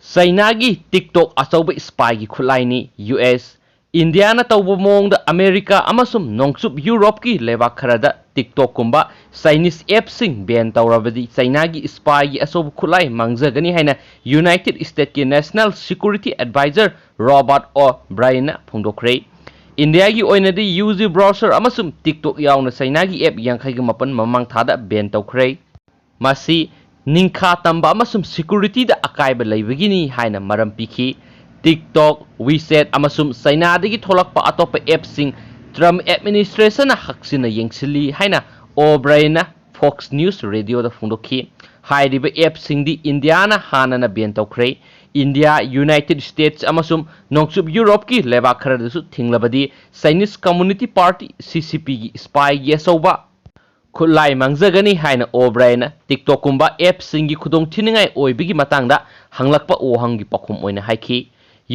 Chainagi TikTok achauba spy gi khulaini US India na tawba mongda America amasum nongsub Europe ki lebak kharada TikTok kumba Chinese app sing ban tawrabadi Chainagi spy gi achauba khulai mangjagani haina United States ki National Security Advisor Robert O'Brien na phongdokre India gi oinadi UZ browser amasum TikTok yauna Chainagi app yangkhai gi mapan mamang thada ban tawkhre masi Ningkha tamba amasum security da akaiba laibagini haina maram piki TikTok, WeChat amasum China dagi tholakpa atopa app sing Trump administration na haksina yengsili haina O'Brien na Fox News Radio da phungdokhi hairiba app sing di India na hana na ban tawkhre India, United States amasum nongsub Europe ki leba kharadasu thinglabadi Chinese Communist Party CCP gi spy gi asauba khulai mangjagani haina O'Brien TikTok kumba app singi khudong thiningai oibigi matangda hanglakpa ohangi pakhum oina haiki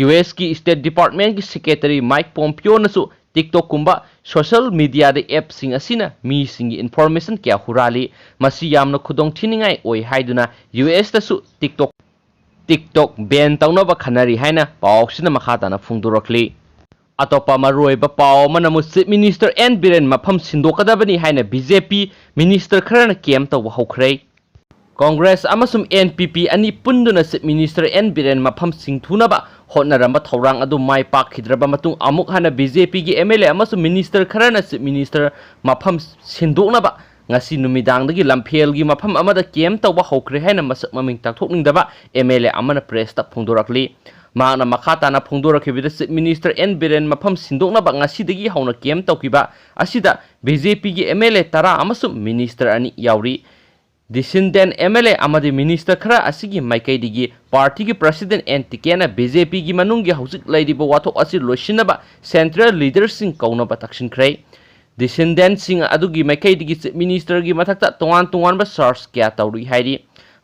US ki State Department ki Secretary Mike Pompeo nasu TikTok kumba social media de app sing asina mi singi information kya hurali masi yamna khudong thiningai oi haiduna US tasu TikTok ban tawnaba khanari haina pawsina makhata na phungdurakli Atopa maroiba pao manamu Chief Minister N Biren mafam sindokadabani haina BJP Minister kharana kem taw hokhrei Congress amasum NPP ani punduna Chief Minister N Biren mafam singthunaba hotnaramba thorang adu mai pakhidraba matung amuk hana BJP gi MLA amasum Minister kharana Chief Minister mafam sindoknaba ngasi numidangdagi lamphel gi mafam amada kem taw hokhrei haina masak maming takthokningdaba MLA amana press ta phungdorakli Mana makata na phungdora khibida Chief Minister N Biren mafam sindokna ba ngasidagi hauna kem tawkiba asida BJP gi MLA tara amasum minister ani yauri Dissident MLA amadi minister khara asigi maikaidigi party gi president N Tikena BJP gi manungi hausik laidiba wathok asi loisinaba central leaders sing kauna ba taksin krai Dissident sing adugi maikaidigi Chief Minister gi mathakta tongan ba search kya tawri hairi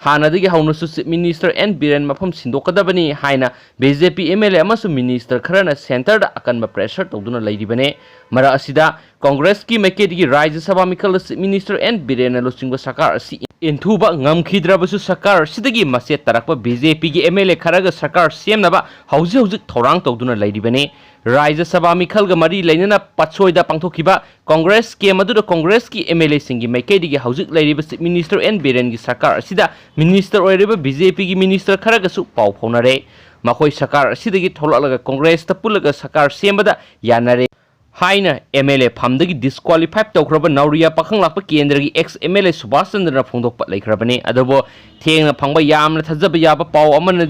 Hanadagi haunusu Chief Minister N Biren mafam sindokadabani haina BJP MLA amasu minister kharana center da akanba pressure tawduna lairibane mara asida Congress ki maikedi Rajya Sabha mikal Chief Minister N Biren losingba sakar asi inthuba ngamkhidrabasu sakar sidagi maset tarakpa BJP gi MLA kharaga sakar semnaba hauji thorang tawduna lairibane Rajya Sabha mikal ga mari lainana patsoida pangthokiba Congress ke madu Congress ki MLA singi maikedi gi hauji lairiba Chief Minister N Biren gi sakar asida Minister oiriba BJP gi minister kharaga su pau phonare makhoi sakar asidagi tholalaga Congress ta pulaga sakar sembada yanare haina MLA phamdagi disqualify tawkraba Nauria pakhanglakpa kendra gi ex MLA Subhash Chandra phongdokpa laikhrabani adobo thengna phangba yamna thajaba yaba pau amana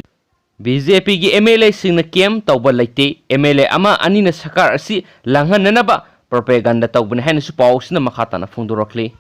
BJP gi MLA singna kem tawba laite MLA ama anina sakar asi langhananaba propaganda tawbani haina su pau sina makhata na phongdorakli